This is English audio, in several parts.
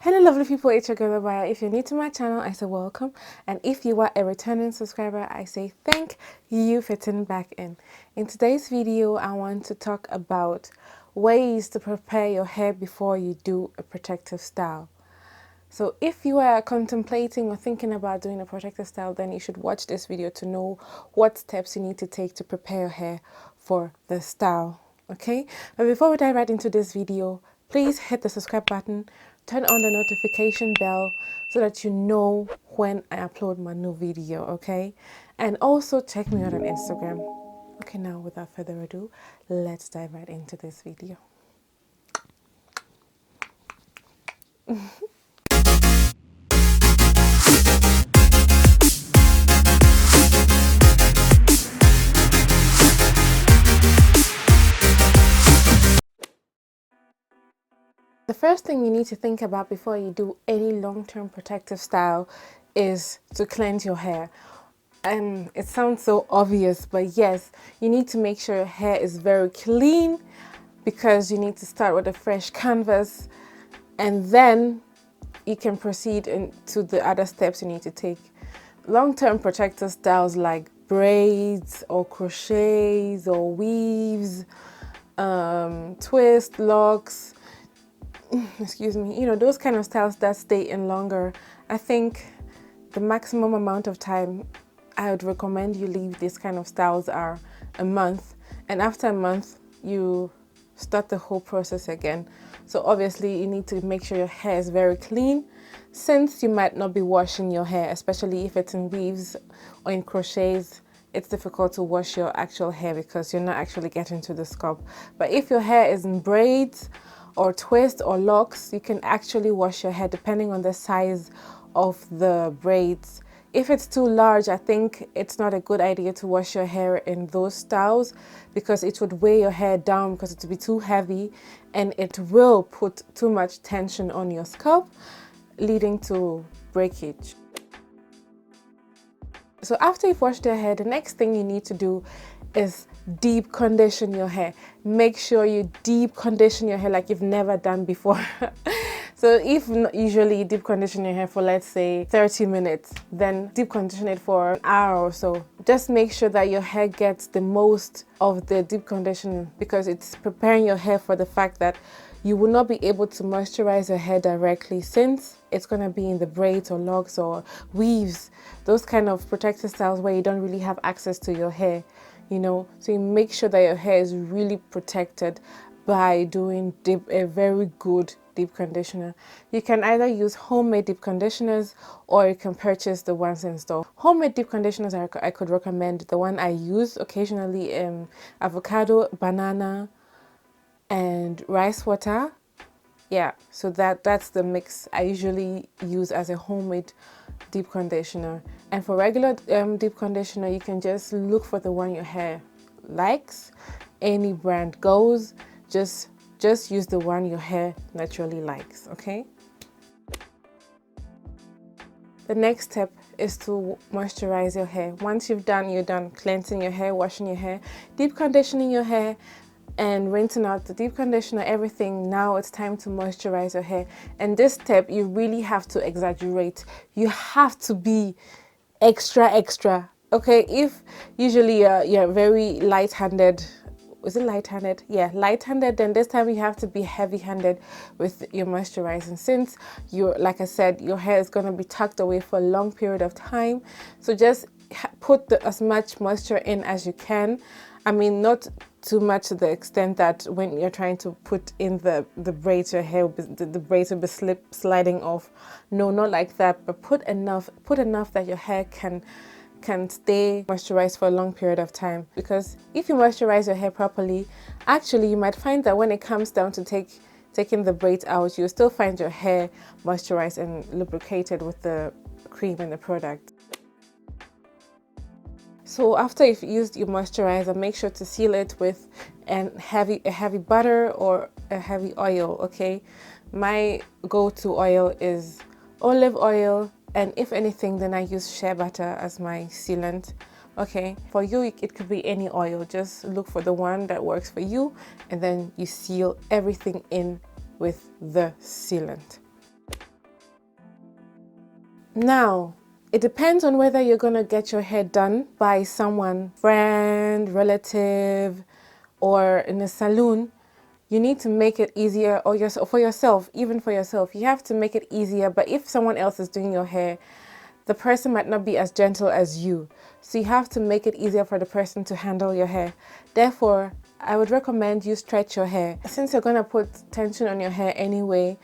Hello lovely people, it's your girl Obaa Yaa. If you're new to my channel, I say welcome, and if you are a returning subscriber, I say thank you for tuning back in. In today's video, I want to talk about ways to prepare your hair before you do a protective style. So if you are contemplating or thinking about doing a protective style, then you should watch this video to know what steps you need to take to prepare your hair for the style. Okay, but before we dive right into this video, please hit the subscribe button, turn on the notification bell so that you know when I upload my new video. Okay, and also check me out on Instagram. Okay, now without further ado, let's dive right into this video. The first thing you need to think about before you do any long-term protective style is to cleanse your hair. And it sounds so obvious, but yes, you need to make sure your hair is very clean because you need to start with a fresh canvas, and then you can proceed into the other steps you need to take. Long-term protective styles like braids or crochets or weaves, twist, locks, excuse me, you know, those kind of styles that stay in longer. I think the maximum amount of time I would recommend you leave these kind of styles are a month, and after a month you start the whole process again. So obviously you need to make sure your hair is very clean, since you might not be washing your hair, especially if it's in weaves or in crochets. It's difficult to wash your actual hair because you're not actually getting to the scalp. But if your hair is in braids or twists or locks, you can actually wash your hair depending on the size of the braids. If it's too large, I think it's not a good idea to wash your hair in those styles because it would weigh your hair down because it would be too heavy and it will put too much tension on your scalp, leading to breakage. So after you've washed your hair, the next thing you need to do is deep condition your hair. Make sure you deep condition your hair like you've never done before. So if usually you deep condition your hair for, let's say, 30 minutes, then deep condition it for an hour or so. Just make sure that your hair gets the most of the deep condition because it's preparing your hair for the fact that you will not be able to moisturize your hair directly, since it's going to be in the braids or locks or weaves, those kind of protective styles where you don't really have access to your hair, you know. So you make sure that your hair is really protected by doing a very good deep conditioner. You can either use homemade deep conditioners or you can purchase the ones in store. Homemade deep conditioners I could recommend. The one I use occasionally, avocado, banana, and rice water. Yeah, so that's the mix I usually use as a homemade deep conditioner. And for regular deep conditioner, you can just look for the one your hair likes. Any brand goes. Just use the one your hair naturally likes. Okay, the next step is to moisturize your hair. Once you're done cleansing your hair, washing your hair, deep conditioning your hair, and rinsing out the deep conditioner, everything. Now it's time to moisturize your hair, and this step you really have to exaggerate. You have to be extra. Okay, if usually you're very light-handed, is it light-handed? Yeah, light-handed, then this time you have to be heavy-handed with your moisturizing, since you're, like I said, your hair is going to be tucked away for a long period of time. So just put as much moisture in as you can. I mean, not too much to the extent that when you're trying to put in the braids, your hair, the braids will be sliding off. No, not like that, but put enough that your hair can stay moisturized for a long period of time. Because if you moisturize your hair properly, actually you might find that when it comes down to taking the braids out, you'll still find your hair moisturized and lubricated with the cream and the product. So after you've used your moisturizer, make sure to seal it with a heavy butter or a heavy oil. Okay, my go-to oil is olive oil, and if anything, then I use shea butter as my sealant. Okay, for you it could be any oil. Just look for the one that works for you, and then you seal everything in with the sealant. Now, it depends on whether you're going to get your hair done by someone, friend, relative, or in a salon. You need to make it easier, or for yourself, even for yourself. You have to make it easier, but if someone else is doing your hair, the person might not be as gentle as you. So you have to make it easier for the person to handle your hair. Therefore, I would recommend you stretch your hair. Since you're going to put tension on your hair anyway,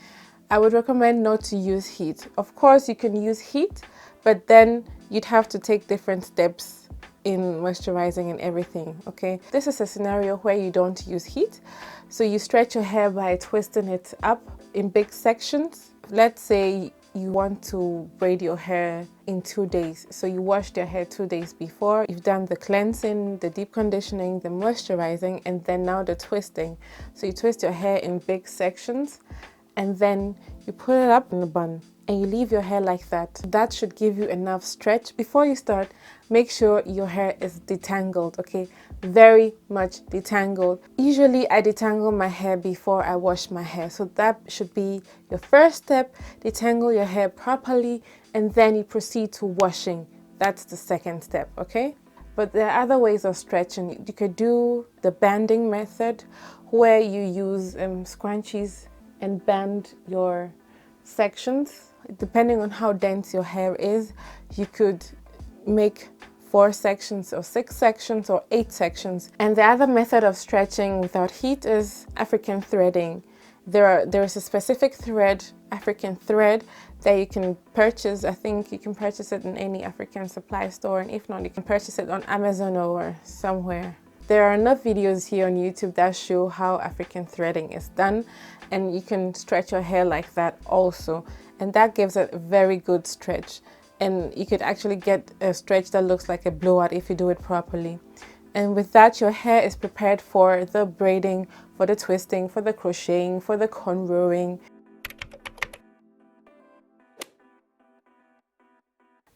I would recommend not to use heat. Of course, you can use heat, but then you'd have to take different steps in moisturizing and everything, okay? This is a scenario where you don't use heat. So you stretch your hair by twisting it up in big sections. Let's say you want to braid your hair in 2 days. So you washed your hair 2 days before. You've done the cleansing, the deep conditioning, the moisturizing, and then now the twisting. So you twist your hair in big sections, and then you put it up in a bun and you leave your hair like that. That should give you enough stretch. Before you start, make sure your hair is detangled, okay? Very much detangled. Usually I detangle my hair before I wash my hair. So that should be your first step. Detangle your hair properly, and then you proceed to washing. That's the second step, okay? But there are other ways of stretching. You could do the banding method, where you use scrunchies and band your sections. Depending on how dense your hair is, you could make 4 sections or 6 sections or 8 sections. And the other method of stretching without heat is African threading. There is a specific thread, African thread, that you can purchase. I think you can purchase it in any African supply store, and if not, you can purchase it on Amazon or somewhere. There are enough videos here on YouTube that show how African threading is done, and you can stretch your hair like that also, and that gives it a very good stretch. And you could actually get a stretch that looks like a blowout if you do it properly. And with that, your hair is prepared for the braiding, for the twisting, for the crocheting, for the cornrowing.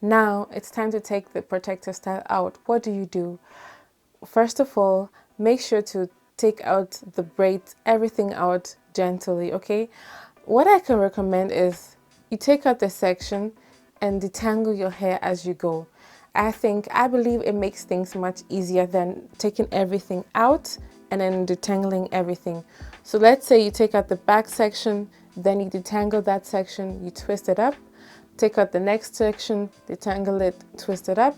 Now it's time to take the protective style out. What do? First of all, make sure to take out the braids, everything out gently, okay? What I can recommend is you take out the section and detangle your hair as you go. I believe it makes things much easier than taking everything out and then detangling everything. So let's say you take out the back section, then you detangle that section, you twist it up, take out the next section, detangle it, twist it up.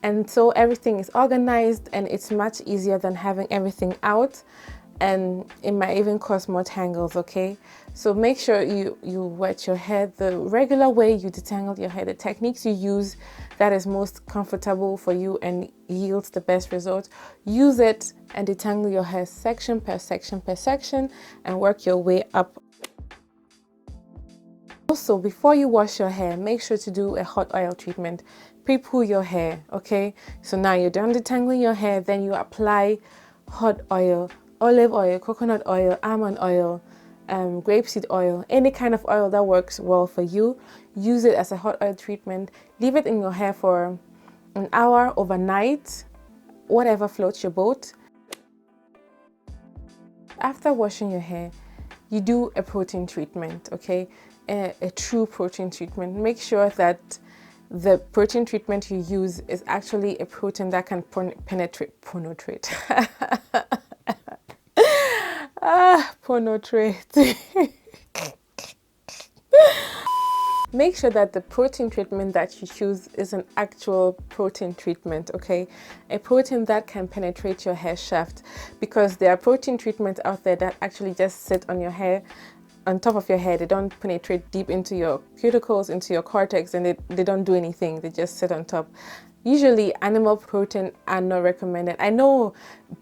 And so everything is organized, and it's much easier than having everything out, and it might even cause more tangles, okay? So make sure you wet your hair the regular way you detangle your hair, the techniques you use that is most comfortable for you and yields the best result. Use it and detangle your hair section per section per section and work your way up. Also, before you wash your hair, make sure to do a hot oil treatment. Pre-poo your hair, okay? So now you're done detangling your hair, then you apply hot oil, olive oil, coconut oil, almond oil, grapeseed oil, any kind of oil that works well for you. Use it as a hot oil treatment. Leave it in your hair for an hour overnight, whatever floats your boat. After washing your hair, you do a protein treatment, okay? A true protein treatment. Make sure that the protein treatment you use is actually a protein that can penetrate. Make sure that the protein treatment that you choose is an actual protein treatment, okay? A protein that can penetrate your hair shaft, because there are protein treatments out there that actually just sit on your hair, on top of your hair. They don't penetrate deep into your cuticles, into your cortex, and they don't do anything. They just sit on top. Usually animal protein are not recommended. I know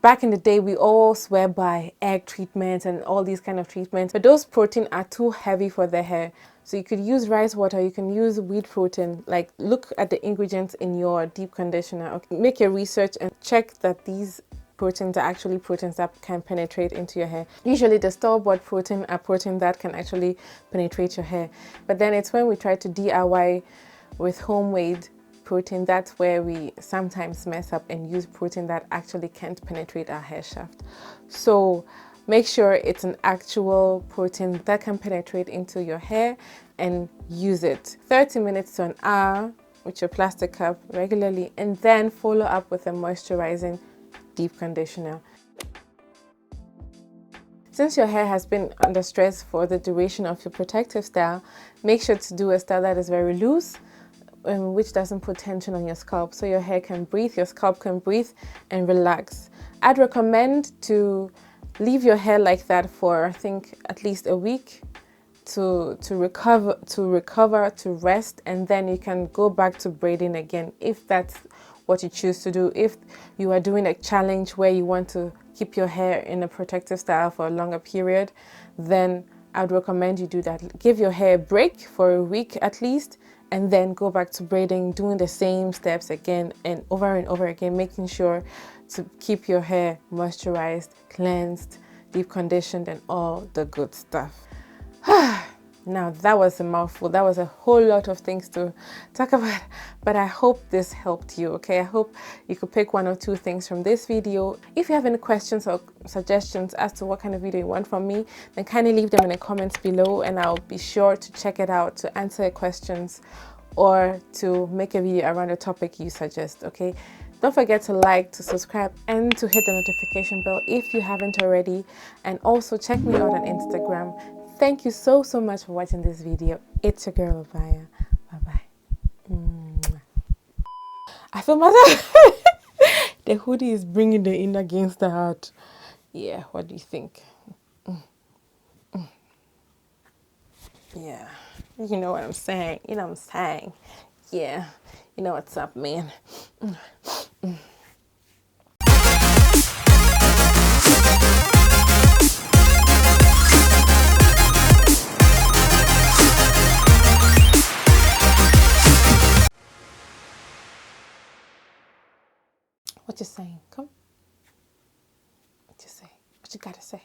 back in the day we all swear by egg treatments and all these kind of treatments, but those protein are too heavy for the hair. So you could use rice water, you can use wheat protein. Like, look at the ingredients in your deep conditioner. Okay? Make your research and check that these proteins are actually proteins that can penetrate into your hair. Usually the store-bought protein are protein that can actually penetrate your hair. But then it's when we try to DIY with homemade protein, that's where we sometimes mess up and use protein that actually can't penetrate our hair shaft. So make sure it's an actual protein that can penetrate into your hair, and use it 30 minutes to an hour with your plastic cup regularly, and then follow up with a moisturizing deep conditioner. Since your hair has been under stress for the duration of your protective style, make sure to do a style that is very loose, which doesn't put tension on your scalp, so your hair can breathe, your scalp can breathe and relax. I'd recommend to leave your hair like that for, I think, at least a week to recover, to rest, and then you can go back to braiding again if that's what you choose to do. If you are doing a challenge where you want to keep your hair in a protective style for a longer period, then I would recommend you do that. Give your hair a break for a week at least, and then go back to braiding, doing the same steps again and over again, making sure to keep your hair moisturized, cleansed, deep conditioned, and all the good stuff. Now that was a mouthful. That was a whole lot of things to talk about, but I hope this helped you, okay? I hope you could pick one or two things from this video. If you have any questions or suggestions as to what kind of video you want from me, then kindly leave them in the comments below, and I'll be sure to check it out to answer your questions or to make a video around the topic you suggest, okay? Don't forget to like, to subscribe, and to hit the notification bell if you haven't already. And also check me out on Instagram. Thank you so much for watching this video. It's your girl, Obaa Yaa. Bye-bye. I feel myself. The hoodie is bringing the in against the heart. Yeah, what do you think? Yeah, you know what I'm saying. You know what I'm saying. Yeah, you know what's up, man. What you saying? Come. What you say? What you gotta say?